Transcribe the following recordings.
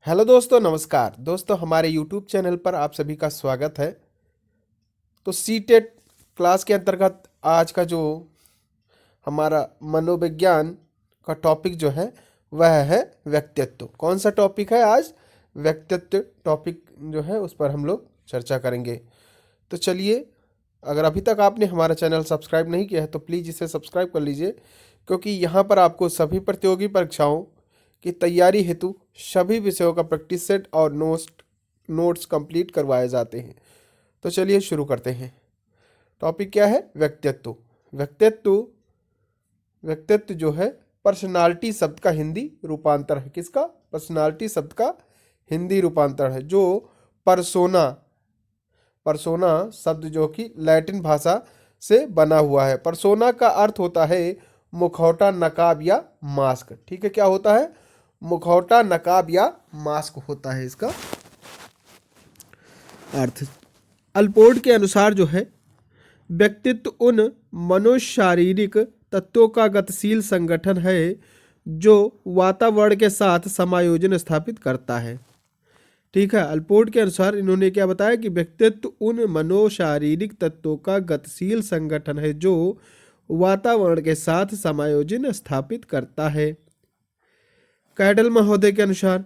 Hello दोस्तों, नमस्कार दोस्तों। हमारे यूट्यूब चैनल पर आप सभी का स्वागत है। तो सीटेट क्लास के अंतर्गत आज का जो हमारा मनोविज्ञान का टॉपिक जो है वह है व्यक्तित्व। कौन सा टॉपिक है आज? व्यक्तित्व टॉपिक जो है उस पर हम लोग चर्चा करेंगे। तो चलिए, अगर अभी तक आपने हमारा चैनल सब्सक्राइब नहीं किया है तो प्लीज़ इसे सब्सक्राइब कर लीजिए, क्योंकि यहाँ पर आपको सभी प्रतियोगी परीक्षाओं की तैयारी हेतु सभी विषयों का प्रैक्टिस सेट और नोट्स कंप्लीट करवाए जाते हैं। तो चलिए शुरू करते हैं। टॉपिक क्या है? व्यक्तित्व। व्यक्तित्व व्यक्तित्व जो है पर्सनालिटी शब्द का हिंदी रूपांतर है। किसका? पर्सनालिटी शब्द का हिंदी रूपांतर है, जो परसोना परसोना शब्द जो कि लैटिन भाषा से बना हुआ है। परसोना का अर्थ होता है मुखौटा, नकाब या मास्क। ठीक है, क्या होता है? मुखौटा, नकाब या मास्क होता है इसका अर्थ। अल्पोर्ट के अनुसार जो है व्यक्तित्व उन मनोशारीरिक तत्वों का गतिशील संगठन है जो वातावरण के साथ समायोजन स्थापित करता है। ठीक है, अल्पोर्ट के अनुसार इन्होंने क्या बताया कि व्यक्तित्व उन मनोशारीरिक तत्वों का गतिशील संगठन है जो वातावरण के साथ समायोजन स्थापित करता है। कैडल महोदय के अनुसार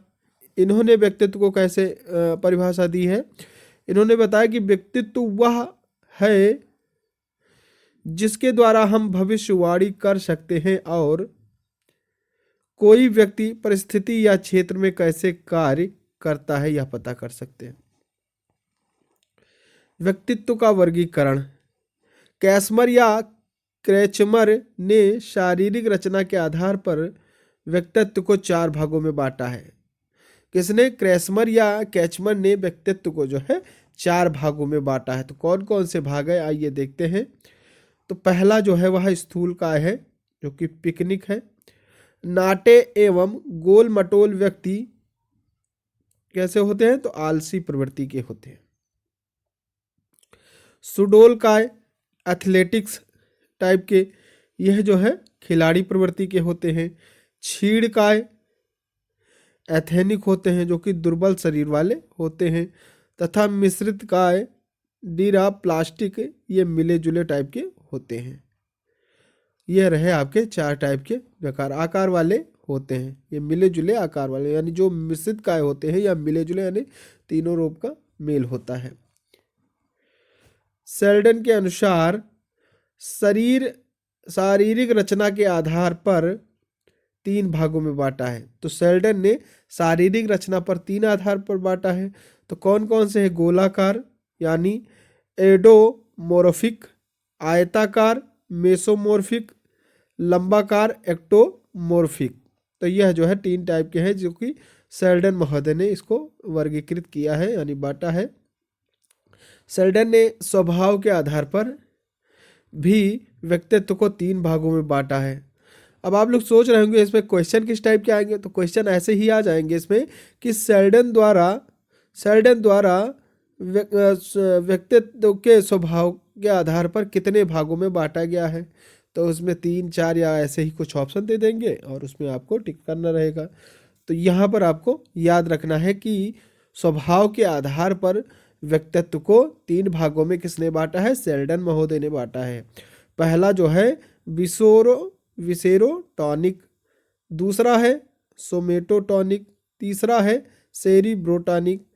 इन्होंने व्यक्तित्व को कैसे परिभाषा दी है? इन्होंने बताया कि व्यक्तित्व वह है जिसके द्वारा हम भविष्यवाणी कर सकते हैं और कोई व्यक्ति परिस्थिति या क्षेत्र में कैसे कार्य करता है यह पता कर सकते हैं। व्यक्तित्व का वर्गीकरण। कैसमर या क्रेचमर ने शारीरिक रचना के आधार पर व्यक्तित्व को 4 भागों में बांटा है। किसने? क्रेसमर या कैचमर ने व्यक्तित्व को जो है 4 भागों में बांटा है। तो कौन कौन से भाग है आइए देखते हैं। तो पहला जो है वह स्थूल काय है, जो कि पिकनिक है। नाटे एवं गोल मटोल व्यक्ति कैसे होते हैं? तो आलसी प्रवृत्ति के होते हैं। सुडोल काय एथलेटिक्स टाइप के, यह जो है खिलाड़ी प्रवृत्ति के होते हैं। छीड़ काय एथेनिक होते हैं, जो कि दुर्बल शरीर वाले होते हैं। तथा मिश्रित काय डीरा प्लास्टिक, ये मिले जुले टाइप के होते हैं। यह रहे आपके 4 टाइप के प्रकार, आकार वाले होते हैं। ये मिले जुले आकार वाले, यानी जो मिश्रित काय होते हैं या मिले जुले, यानी तीनों रूप का मेल होता है। सेल्डन के अनुसार शारीरिक रचना के आधार पर 3 भागों में बांटा है। तो सेल्डन ने शारीरिक रचना पर 3 आधार पर बांटा है। तो कौन कौन से है? गोलाकार यानी एडोमोर्फिक, आयताकार मेसोमोर्फिक, लंबाकार एक्टोमोर्फिक। तो यह जो है 3 टाइप के हैं, जो कि सेल्डन महोदय ने इसको वर्गीकृत किया है यानी बांटा है। सेल्डन ने स्वभाव के आधार पर भी व्यक्तित्व को 3 भागों में बांटा है। अब आप लोग सोच रहे होंगे इसमें क्वेश्चन किस टाइप के आएंगे। तो क्वेश्चन ऐसे ही आ जाएंगे इसमें कि सेल्डन द्वारा व्यक्तित्व के स्वभाव के आधार पर कितने भागों में बांटा गया है। तो उसमें 3, 4 या ऐसे ही कुछ ऑप्शन दे देंगे और उसमें आपको टिक करना रहेगा। तो यहाँ पर आपको याद रखना है कि स्वभाव के आधार पर व्यक्तित्व को 3 भागों में किसने बांटा है? सेल्डन महोदय ने बांटा है। पहला जो है विसेरोटॉनिक, दूसरा है सोमेटोटॉनिक, तीसरा है सेरिब्रोटॉनिक।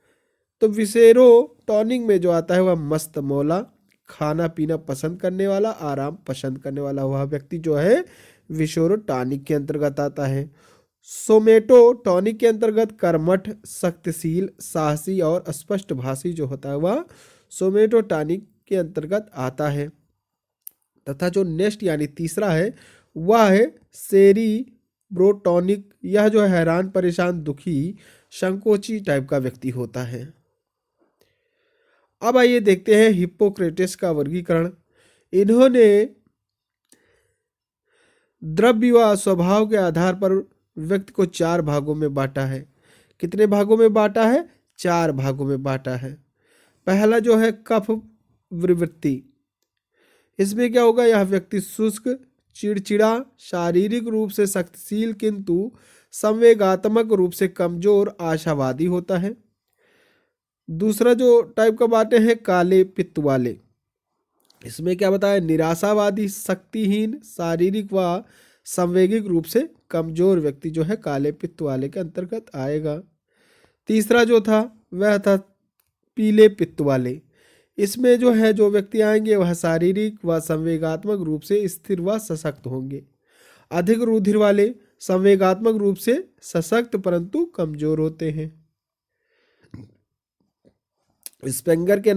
तो विसेरोटॉनिक में जो आता है वह मस्त मौला, खाना पीना पसंद करने वाला, आराम पसंद करने वाला, वह व्यक्ति जो है विसेरोटॉनिक के अंतर्गत आता है। सोमेटोटॉनिक के अंतर्गत कर्मठ, शक्तिशील, साहसी और स्पष्ट भाषी जो होता है वह सोमेटोटॉनिक के अंतर्गत आता है। तथा जो नेक्स्ट यानी तीसरा है वह है सेरिब्रोटॉनिक। यह जो है हैरान, परेशान, दुखी, संकोची टाइप का व्यक्ति होता है। अब आइए देखते हैं हिप्पोक्रेटिस का वर्गीकरण। इन्होंने द्रव्य व स्वभाव के आधार पर व्यक्ति को 4 भागों में बांटा है। कितने भागों में बांटा है? 4 भागों में बांटा है। पहला जो है कफ प्रवृत्ति। इसमें क्या होगा? यह व्यक्ति शुष्क, चिड़चिड़ा, शारीरिक रूप से शक्तिशील किंतु संवेगात्मक रूप से कमजोर आशावादी होता है। दूसरा जो टाइप का बाटे हैं काले पित्त वाले, इसमें क्या बताया, निराशावादी, शक्तिहीन, शारीरिक व संवेगिक रूप से कमजोर व्यक्ति जो है काले पित्त वाले के अंतर्गत आएगा। तीसरा जो था वह था पीले पित्त वाले, इसमें जो है जो व्यक्ति आएंगे वह शारीरिक व संवेगात्मक रूप से स्थिर व सशक्त होंगे। अधिक रुधिर वाले संवेगात्मक रूप से सशक्त परंतु कमजोर होते हैं। स्पेंगर के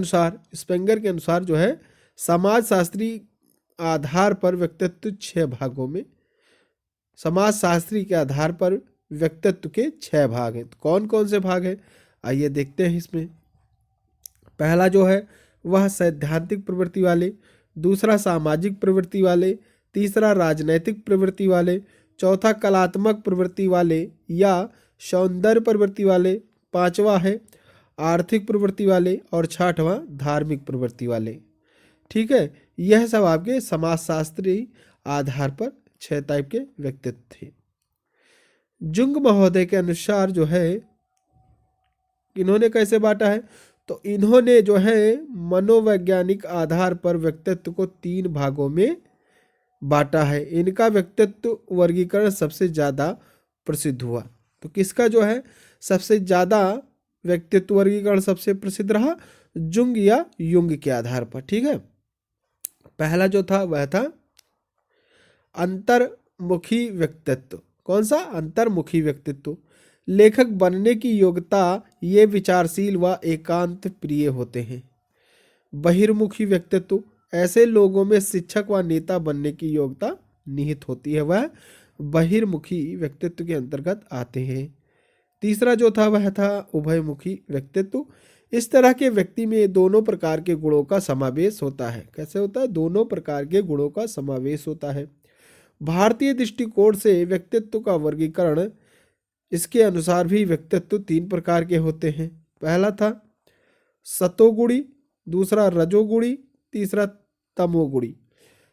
अनुसार जो है समाजशास्त्री आधार पर व्यक्तित्व 6 भागों में, समाजशास्त्री के आधार पर व्यक्तित्व के 6 भाग हैं। तो कौन कौन से भाग हैं आइए देखते हैं। इसमें पहला जो है वह सैद्धांतिक प्रवृत्ति वाले, दूसरा सामाजिक प्रवृत्ति वाले, तीसरा राजनैतिक प्रवृत्ति वाले, चौथा कलात्मक प्रवृत्ति वाले या सौंदर्य प्रवृत्ति वाले, पांचवा है आर्थिक प्रवृत्ति वाले और छठवां धार्मिक प्रवृत्ति वाले। ठीक है, यह सब आपके समाजशास्त्री आधार पर 6 टाइप के व्यक्तित्व थे। जुंग महोदय के अनुसार जो है इन्होंने कैसे बांटा है, तो इन्होंने जो है मनोवैज्ञानिक आधार पर व्यक्तित्व को 3 भागों में बांटा है। इनका व्यक्तित्व वर्गीकरण सबसे ज्यादा प्रसिद्ध हुआ। तो किसका जो है सबसे ज्यादा व्यक्तित्व वर्गीकरण सबसे प्रसिद्ध रहा, जुंग या युंग के आधार पर। ठीक है, पहला जो था वह था अंतर्मुखी व्यक्तित्व। कौन सा, अंतर्मुखी व्यक्तित्व। लेखक बनने की योग्यता, ये विचारशील व एकांत प्रिय होते हैं। बहिर्मुखी व्यक्तित्व, ऐसे लोगों में शिक्षक व नेता बनने की योग्यता निहित होती है, वह बहिर्मुखी व्यक्तित्व के अंतर्गत आते हैं। तीसरा जो था वह था उभयमुखी व्यक्तित्व। इस तरह के व्यक्ति में दोनों प्रकार के गुणों का समावेश होता है। कैसे होता है, दोनों प्रकार के गुणों का समावेश होता है। भारतीय दृष्टिकोण से व्यक्तित्व का वर्गीकरण, इसके अनुसार भी व्यक्तित्व 3 प्रकार के होते हैं। पहला था सतोगुणी, दूसरा रजोगुणी, तीसरा तमोगुणी।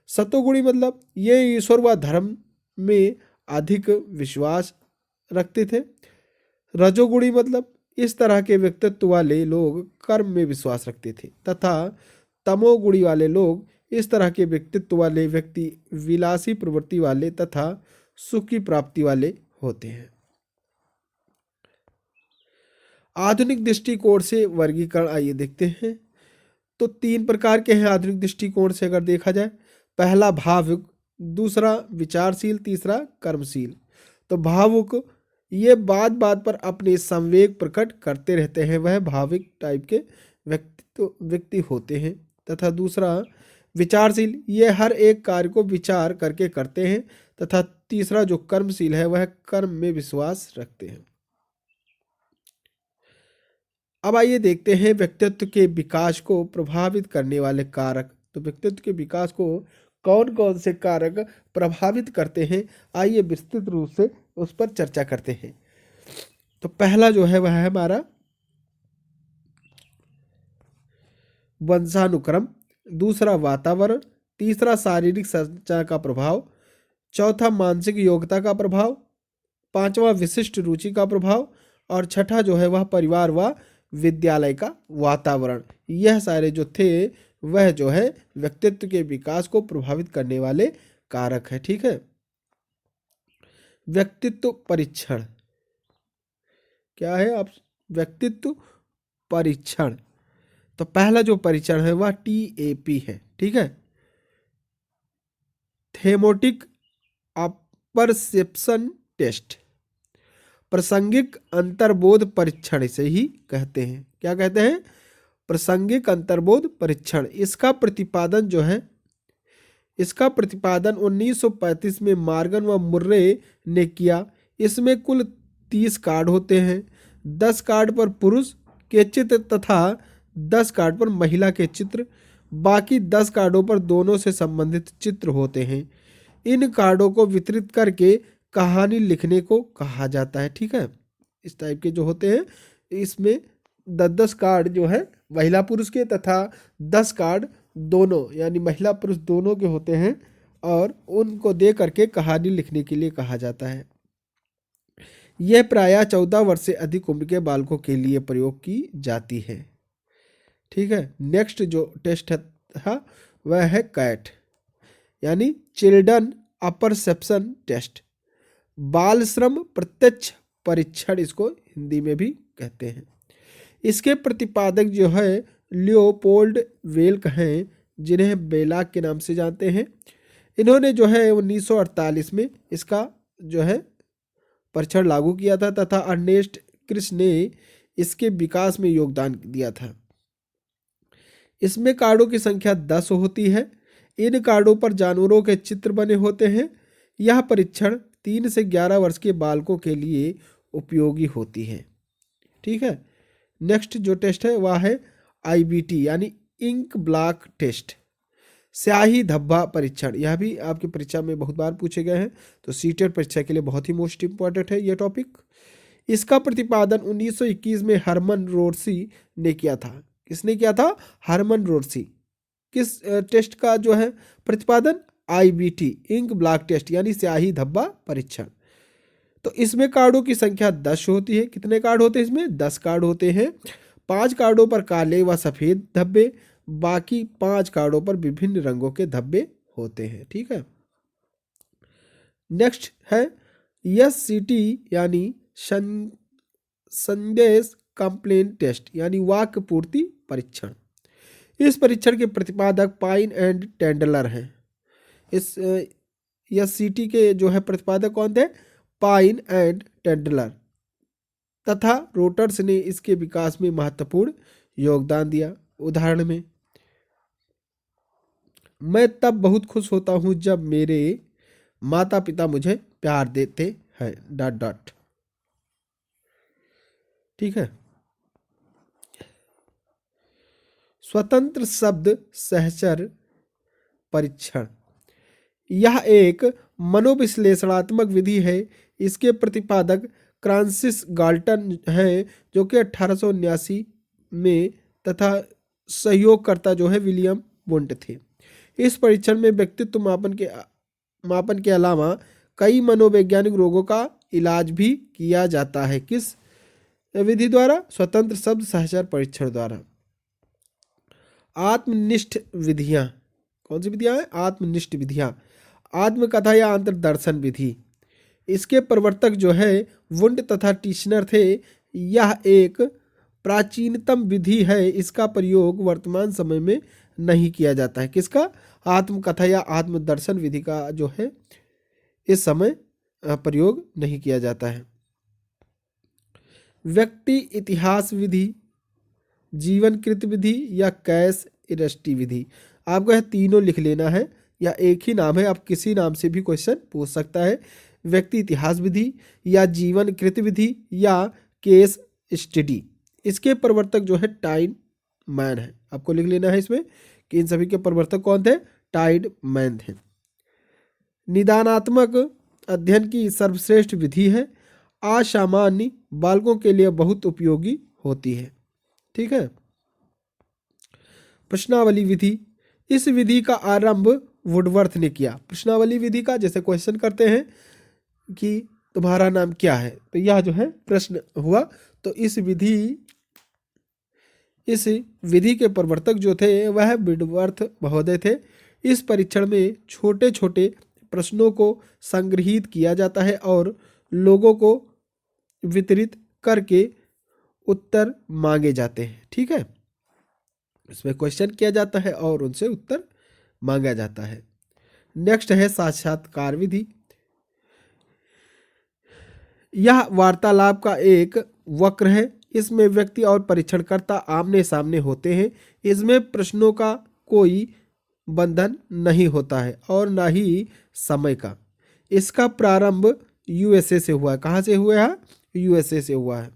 सतोगुणी मतलब ये ईश्वर व धर्म में अधिक विश्वास रखते थे। रजोगुणी मतलब इस तरह के व्यक्तित्व वाले लोग कर्म में विश्वास रखते थे, तथा तमोगुणी वाले लोग इस तरह के व्यक्तित्व वाले व्यक्ति विलासी प्रवृत्ति वाले तथा सुख की प्राप्ति वाले होते हैं। आधुनिक दृष्टिकोण से वर्गीकरण आइए देखते हैं। तो 3 प्रकार के हैं आधुनिक दृष्टिकोण से अगर देखा जाए। पहला भावुक, दूसरा विचारशील, तीसरा कर्मशील। तो भावुक ये बात पर अपने संवेग प्रकट करते रहते हैं, वह भावुक टाइप के व्यक्ति होते हैं। तथा दूसरा विचारशील, ये हर एक कार्य को विचार करके करते हैं। तथा तीसरा जो कर्मशील है वह कर्म में विश्वास रखते हैं। अब आइए देखते हैं व्यक्तित्व के विकास को प्रभावित करने वाले कारक। तो व्यक्तित्व के विकास को कौन कौन से कारक प्रभावित करते हैं, आइए विस्तृत रूप से उस पर चर्चा करते हैं। तो पहला जो है वह है हमारा वंशानुक्रम, दूसरा वातावरण, तीसरा शारीरिक संरचना का प्रभाव, चौथा मानसिक योग्यता का प्रभाव, पांचवा विशिष्ट रुचि का प्रभाव और छठा जो है वह परिवार व विद्यालय का वातावरण। यह सारे जो थे वह जो है व्यक्तित्व के विकास को प्रभावित करने वाले कारक है। ठीक है, व्यक्तित्व परीक्षण क्या है, आप व्यक्तित्व परीक्षण। तो पहला जो परीक्षण है वह TAP है। ठीक है, थेमोटिक अपरसेप्शन टेस्ट, प्रासंगिक अंतर्बोध परीक्षण इसे ही कहते हैं। क्या कहते हैं, प्रासंगिक अंतर्बोध परीक्षण। इसका प्रतिपादन जो है, इसका प्रतिपादन 1935 में मार्गन व मुर्रे ने किया। इसमें कुल 30 कार्ड होते हैं। 10 कार्ड पर पुरुष के चित्र तथा 10 कार्ड पर महिला के चित्र, बाकी 10 कार्डों पर दोनों से संबंधित चित्र होते हैं। इन कार्डों को वितरित करके कहानी लिखने को कहा जाता है। ठीक है, इस टाइप के जो होते हैं, इसमें 10-10 कार्ड जो है महिला पुरुष के तथा 10 कार्ड दोनों यानी महिला पुरुष दोनों के होते हैं और उनको दे करके कहानी लिखने के लिए कहा जाता है। यह प्रायः 14 वर्ष से अधिक उम्र के बालकों के लिए प्रयोग की जाती है। ठीक है, नेक्स्ट जो टेस्ट है वह है कैट यानी चिल्ड्रन अपरसेप्शन टेस्ट, बाल श्रम प्रत्यक्ष परीक्षण इसको हिंदी में भी कहते हैं। इसके प्रतिपादक जो है लियोपोल्ड वेल्क हैं, जिन्हें बेलाक के नाम से जानते हैं। इन्होंने जो है 1948 में इसका जो है परीक्षण लागू किया था तथा अर्नेस्ट क्रिस ने इसके विकास में योगदान दिया था। इसमें कार्डों की संख्या 10 होती है। इन कार्डों पर जानवरों के चित्र बने होते हैं। यह परीक्षण 3 से 11 वर्ष के बालकों के लिए उपयोगी होती है। ठीक है, नेक्स्ट जो टेस्ट है वह है आईबीटी यानी इंक ब्लॉक टेस्ट, स्याही धब्बा परीक्षण। यह भी आपकी परीक्षा में बहुत बार पूछे गए हैं, तो सीटेट परीक्षा के लिए बहुत ही मोस्ट इंपॉर्टेंट है यह टॉपिक। इसका प्रतिपादन 1921 में हरमन रोड्सी ने किया था। किसने किया था? हरमन रोड्सी। किस टेस्ट का जो है प्रतिपादन? आईबीटी इंक ब्लॉक टेस्ट यानी स्याही धब्बा परीक्षण। तो इसमें कार्डों की संख्या 10 होती है। कितने कार्ड होते हैं इसमें? 10 कार्ड होते हैं। 5 कार्डों पर काले व सफेद धब्बे, बाकी 5 कार्डों पर विभिन्न रंगों के धब्बे होते हैं। ठीक है, नेक्स्ट है एससीटी यानी संदेश कंप्लेंट टेस्ट यानी वाक्य पूर्ति परीक्षण। इस परीक्षण के प्रतिपादक पाइन एंड टेंडलर हैं। इस एससीटी के जो है प्रतिपादक कौन थे? पाइन एंड टेंडलर तथा रोटर्स ने इसके विकास में महत्वपूर्ण योगदान दिया। उदाहरण में, मैं तब बहुत खुश होता हूं जब मेरे माता पिता मुझे प्यार देते हैं ... ठीक है, स्वतंत्र शब्द सहचर परीक्षण। यह एक मनोविश्लेषणात्मक विधि है। इसके प्रतिपादक फ्रांसिस गाल्टन हैं, जो कि 1879 में तथा सहयोगकर्ता जो है विलियम वुंट थे। इस परीक्षण में व्यक्तित्व मापन के अलावा कई मनोवैज्ञानिक रोगों का इलाज भी किया जाता है। किस विधि द्वारा? स्वतंत्र शब्द सहचर परीक्षण द्वारा। आत्मनिष्ठ विधियां, कौन सी विधियां हैं? आत्मनिष्ठ विधियां, आत्मकथा या अंतर्दर्शन विधि। इसके प्रवर्तक जो है वुंड तथा टीशनर थे। यह एक प्राचीनतम विधि है। इसका प्रयोग वर्तमान समय में नहीं किया जाता है। किसका? आत्मकथा या आत्मदर्शन विधि का जो है इस समय प्रयोग नहीं किया जाता है। व्यक्ति इतिहास विधि, जीवनकृत विधि या कैश इरस्टी विधि। आपको यह तीनों लिख लेना है, या एक ही नाम है, आप किसी नाम से भी क्वेश्चन पूछ सकता है। व्यक्ति इतिहास विधि या जीवनकृत विधि या केस स्टडी। इसके प्रवर्तक जो है टाइड मैन है। आपको लिख लेना है इसमें कि इन सभी के प्रवर्तक कौन थे? टाइड मैन थे। निदानात्मक अध्ययन की सर्वश्रेष्ठ विधि है। असामान्य बालकों के लिए बहुत उपयोगी होती है। ठीक है, प्रश्नावली विधि। इस विधि का आरंभ वुडवर्थ ने किया। प्रश्नावली विधि का जैसे क्वेश्चन करते हैं कि तुम्हारा नाम क्या है, तो यह जो है प्रश्न हुआ। तो इस विधि के प्रवर्तक जो थे वह वुडवर्थ महोदय थे। इस परीक्षण में छोटे छोटे प्रश्नों को संग्रहित किया जाता है और लोगों को वितरित करके उत्तर मांगे जाते हैं। ठीक है, इसमें क्वेश्चन किया जाता है और उनसे उत्तर मांगा जाता है। नेक्स्ट है साक्षात्कार विधि। यह वार्तालाप का एक वक्र है। इसमें व्यक्ति और परीक्षणकर्ता आमने सामने होते हैं। इसमें प्रश्नों का कोई बंधन नहीं होता है और ना ही समय का। इसका प्रारंभ यूएसए से हुआ है। कहाँ से हुआ है? यूएसए से हुआ है।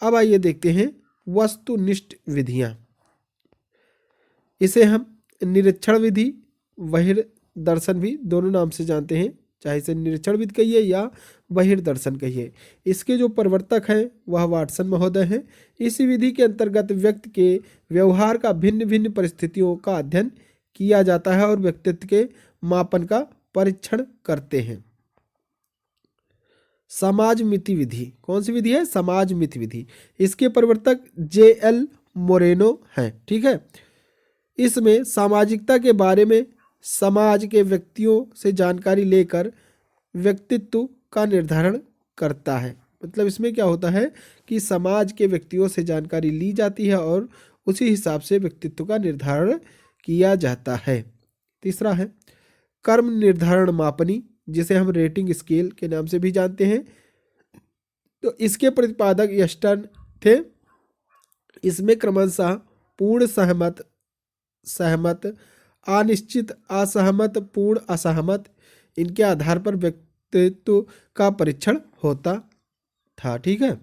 अब आइए देखते हैं वस्तुनिष्ठ विधियां। इसे हम निरीक्षण विधि, बहिर्दर्शन भी दोनों नाम से जानते हैं, चाहे इसे निरीक्षण विधि कहिए या बहिर्दर्शन कहिए। इसके जो प्रवर्तक हैं वह वाटसन महोदय हैं। इस विधि के अंतर्गत व्यक्ति के व्यवहार का भिन्न भिन्न परिस्थितियों का अध्ययन किया जाता है और व्यक्तित्व के मापन का परीक्षण करते हैं। समाज मिति विधि। कौन सी विधि है? समाज मिति विधि। इसके प्रवर्तक J.L. मोरेनो हैं। ठीक है। इसमें सामाजिकता के बारे में समाज के व्यक्तियों से जानकारी लेकर व्यक्तित्व का निर्धारण करता है। मतलब इसमें क्या होता है कि समाज के व्यक्तियों से जानकारी ली जाती है और उसी हिसाब से व्यक्तित्व का निर्धारण किया जाता है। तीसरा है कर्म निर्धारण मापनी, जिसे हम रेटिंग स्केल के नाम से भी जानते हैं। तो इसके प्रतिपादक यस्टन थे। इसमें क्रमशः पूर्ण सहमत, सहमत, अनिश्चित, असहमत, पूर्ण असहमत, इनके आधार पर व्यक्तित्व का परीक्षण होता था। ठीक है।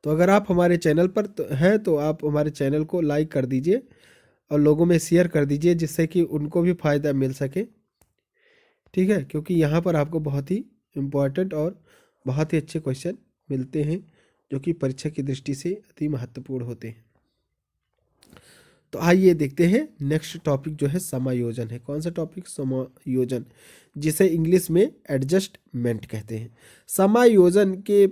तो अगर आप हमारे चैनल पर हैं तो आप हमारे चैनल को लाइक कर दीजिए और लोगों में शेयर कर दीजिए, जिससे कि उनको भी फ़ायदा मिल सके। ठीक है। क्योंकि यहाँ पर आपको बहुत ही इम्पोर्टेंट और बहुत ही अच्छे क्वेश्चन मिलते हैं जो कि परीक्षा की दृष्टि से अति महत्वपूर्ण होते हैं। तो आइए देखते हैं नेक्स्ट टॉपिक जो है समायोजन है। कौन सा टॉपिक? समायोजन, जिसे इंग्लिश में एडजस्टमेंट कहते हैं। समायोजन के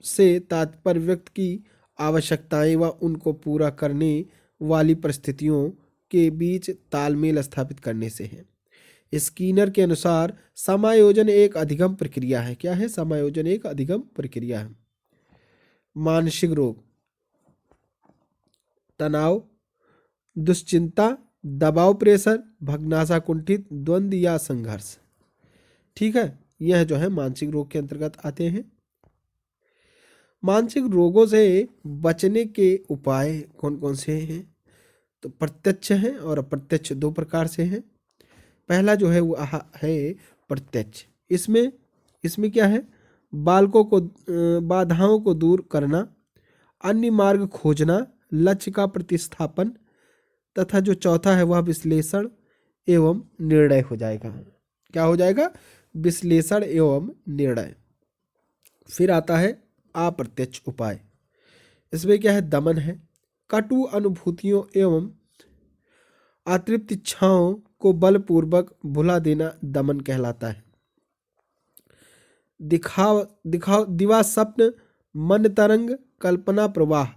से तात्पर्य व्यक्ति की आवश्यकताएं व उनको पूरा करने वाली परिस्थितियों के बीच तालमेल स्थापित करने से है। स्कीनर के अनुसार समायोजन एक अधिगम प्रक्रिया है। क्या है? समायोजन एक अधिगम प्रक्रिया है। मानसिक रोग, तनाव, दुश्चिंता, दबाव, प्रेशर, भग्नाशा, कुंठित, द्वंद्व या संघर्ष। ठीक है। यह जो है मानसिक रोग के अंतर्गत आते हैं। मानसिक रोगों से बचने के उपाय कौन कौन से हैं? तो प्रत्यक्ष हैं और अप्रत्यक्ष, दो प्रकार से हैं। पहला जो है वो है प्रत्यक्ष। इसमें इसमें क्या है? बालकों को बाधाओं को दूर करना, अन्य मार्ग खोजना, लक्ष्य का प्रतिस्थापन, तथा जो चौथा है वह विश्लेषण एवं निर्णय हो जाएगा। क्या हो जाएगा? विश्लेषण एवं निर्णय। फिर आता है अप्रत्यक्ष उपाय। इसमें क्या है? दमन है। कटु अनुभूतियों एवं अतृप्त इच्छाओं को बलपूर्वक भुला देना दमन कहलाता है। दिवा स्वप्न, मन तरंग, कल्पना प्रवाह।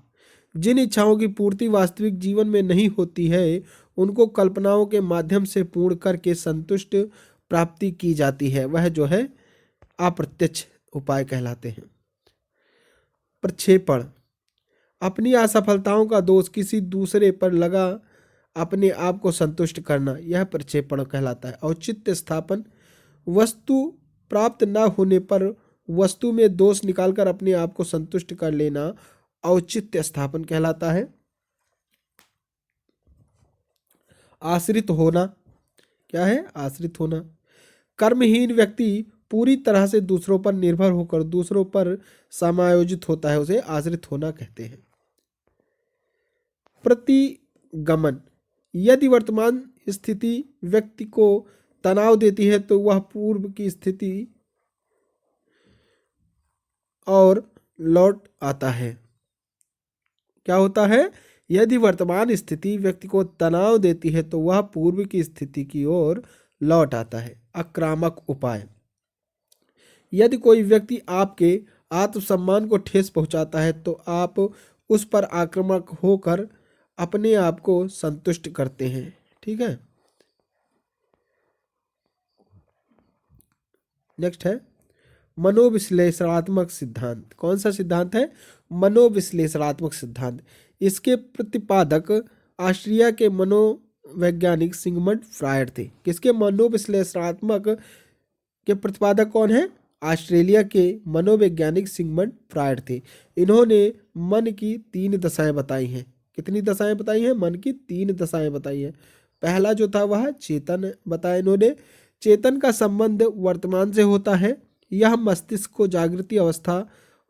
जिन इच्छाओं की पूर्ति वास्तविक जीवन में नहीं होती है उनको कल्पनाओं के माध्यम से पूर्ण करके संतुष्ट प्राप्ति की जाती है, वह जो है अप्रत्यक्ष उपाय कहलाते हैं। प्रक्षेपण, अपनी असफलताओं का दोष किसी दूसरे पर लगा अपने आप को संतुष्ट करना, यह प्रक्षेपण कहलाता है। औचित्य स्थापन, वस्तु प्राप्त न होने पर वस्तु में दोष निकालकर अपने आप को संतुष्ट कर लेना औचित्य स्थापन कहलाता है। आश्रित होना, क्या है? आश्रित होना। कर्महीन व्यक्ति पूरी तरह से दूसरों पर निर्भर होकर दूसरों पर समायोजित होता है, उसे आश्रित होना कहते हैं। प्रतिगमन, यदि वर्तमान स्थिति व्यक्ति को तनाव देती है तो वह पूर्व की स्थिति और लौट आता है। क्या होता है? यदि वर्तमान स्थिति व्यक्ति को तनाव देती है तो वह पूर्व की स्थिति की ओर लौट आता है। आक्रामक उपाय, यदि कोई व्यक्ति आपके आत्मसम्मान को ठेस पहुंचाता है तो आप उस पर आक्रामक होकर अपने आप को संतुष्ट करते हैं। ठीक है। नेक्स्ट है मनोविश्लेषणात्मक सिद्धांत। कौन सा सिद्धांत है? मनोविश्लेषणात्मक सिद्धांत। इसके प्रतिपादक ऑस्ट्रिया के मनोवैज्ञानिक सिगमंड फ्रायड थे। किसके? मनोविश्लेषणात्मक के प्रतिपादक कौन है? ऑस्ट्रेलिया के मनोवैज्ञानिक सिगमंड फ्रायड थे। इन्होंने मन की 3 दशाएं बताई हैं। कितनी दशाएं बताई हैं? मन की 3 दशाएं बताई हैं। पहला जो था वह चेतन बताया इन्होंने। चेतन का संबंध वर्तमान से होता है। यह मस्तिष्क को जागृति अवस्था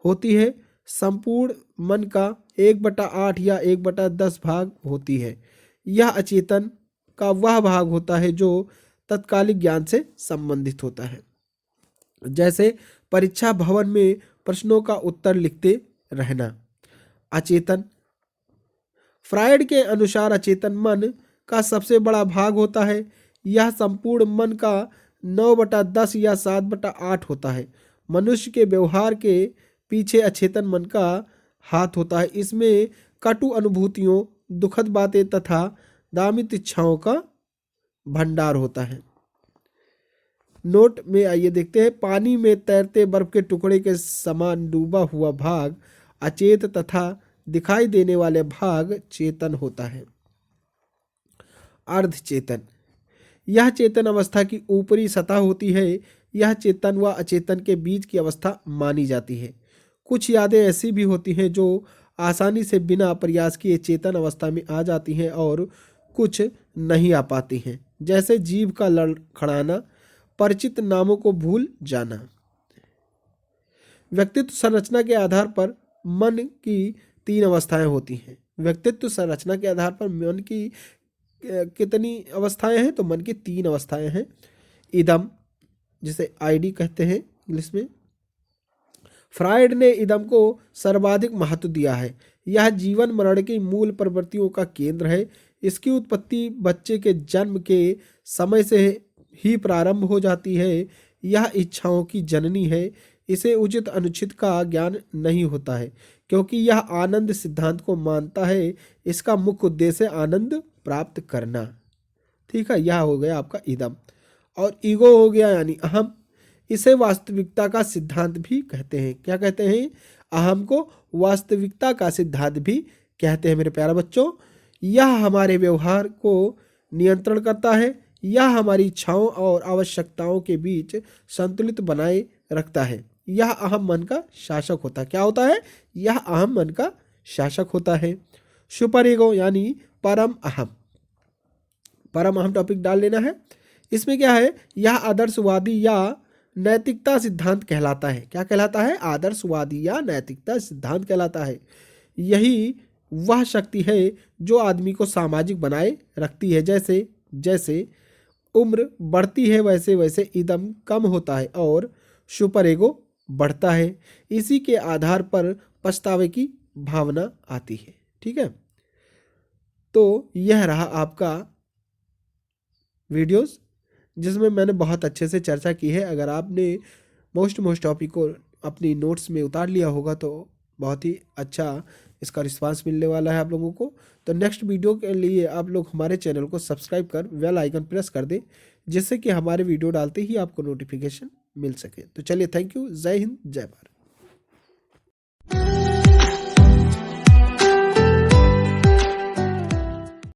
होती है। संपूर्ण मन का 1/8 या 1/10 भाग होती है। यह अचेतन का वह भाग होता है जो तत्कालिक ज्ञान से संबंधित होता है, जैसे परीक्षा भवन में प्रश्नों का उत्तर लिखते रहना। अचेतन फ्रायड के अनुसार अचेतन मन का सबसे बड़ा भाग होता है। यह संपूर्ण मन का 9/10 या 7/8 होता है। मनुष्य के व्यवहार के पीछे अचेतन मन का हाथ होता है। इसमें कटु अनुभूतियों, दुखद बातें तथा दामित इच्छाओं का भंडार होता है। नोट में आइए देखते हैं। पानी में तैरते बर्फ के टुकड़े के समान डूबा हुआ भाग अचेत तथा दिखाई देने वाले भाग चेतन होता है। अर्धचेतन, यह चेतन अवस्था की ऊपरी सतह होती है। यह चेतन व अचेतन के बीच की अवस्था मानी जाती है। कुछ यादें ऐसी भी होती हैं जो आसानी से बिना प्रयास किए चेतन अवस्था में आ जाती हैं और कुछ नहीं आ पाती हैं, जैसे जीभ का लड़खड़ाना, परिचित नामों को भूल जाना। व्यक्तित्व संरचना के आधार पर मन की 3 अवस्थाएं होती हैं। व्यक्तित्व संरचना के आधार पर मन की कितनी अवस्थाएं हैं? तो मन की 3 अवस्थाएं हैं। इदम, जिसे आईडी कहते हैं इंग्लिश में। फ्रायड ने इदम को सर्वाधिक महत्व दिया है। यह जीवन मरण की मूल प्रवृत्तियों का केंद्र है। इसकी उत्पत्ति बच्चे के जन्म के समय से ही प्रारंभ हो जाती है। यह इच्छाओं की जननी है। इसे उचित अनुचित का ज्ञान नहीं होता है, क्योंकि यह आनंद सिद्धांत को मानता है। इसका मुख्य उद्देश्य आनंद प्राप्त करना। ठीक है, यह हो गया आपका इदम। और ईगो हो गया यानी अहम। इसे वास्तविकता का सिद्धांत भी कहते हैं। क्या कहते हैं? अहम को वास्तविकता का सिद्धांत भी कहते हैं मेरे प्यारे बच्चों। यह हमारे व्यवहार को नियंत्रण करता है। यह हमारी इच्छाओं और आवश्यकताओं के बीच संतुलित बनाए रखता है। यह अहम मन का शासक होता है। क्या होता है? यह अहम मन का शासक होता है। सुपर ईगो यानी परम अहम। परम अहम टॉपिक डाल लेना है। इसमें क्या है? यह आदर्शवादी या नैतिकता सिद्धांत कहलाता है। क्या कहलाता है? आदर्शवादी या नैतिकता सिद्धांत कहलाता है। यही वह शक्ति है जो आदमी को सामाजिक बनाए रखती है। जैसे जैसे उम्र बढ़ती है वैसे वैसे इदम कम होता है और सुपर ईगो बढ़ता है। इसी के आधार पर पछतावे की भावना आती है। ठीक है, तो यह रहा आपका वीडियोस, जिसमें मैंने बहुत अच्छे से चर्चा की है। अगर आपने मोस्ट टॉपिक को अपनी नोट्स में उतार लिया होगा तो बहुत ही अच्छा इसका रिस्पांस मिलने वाला है आप लोगों को। तो नेक्स्ट वीडियो के लिए आप लोग हमारे चैनल को सब्सक्राइब कर बेल आइकन प्रेस कर दें, जिससे कि हमारे वीडियो डालते ही आपको नोटिफिकेशन मिल सके। तो चलिए, थैंक यू। जय हिंद, जय भारत।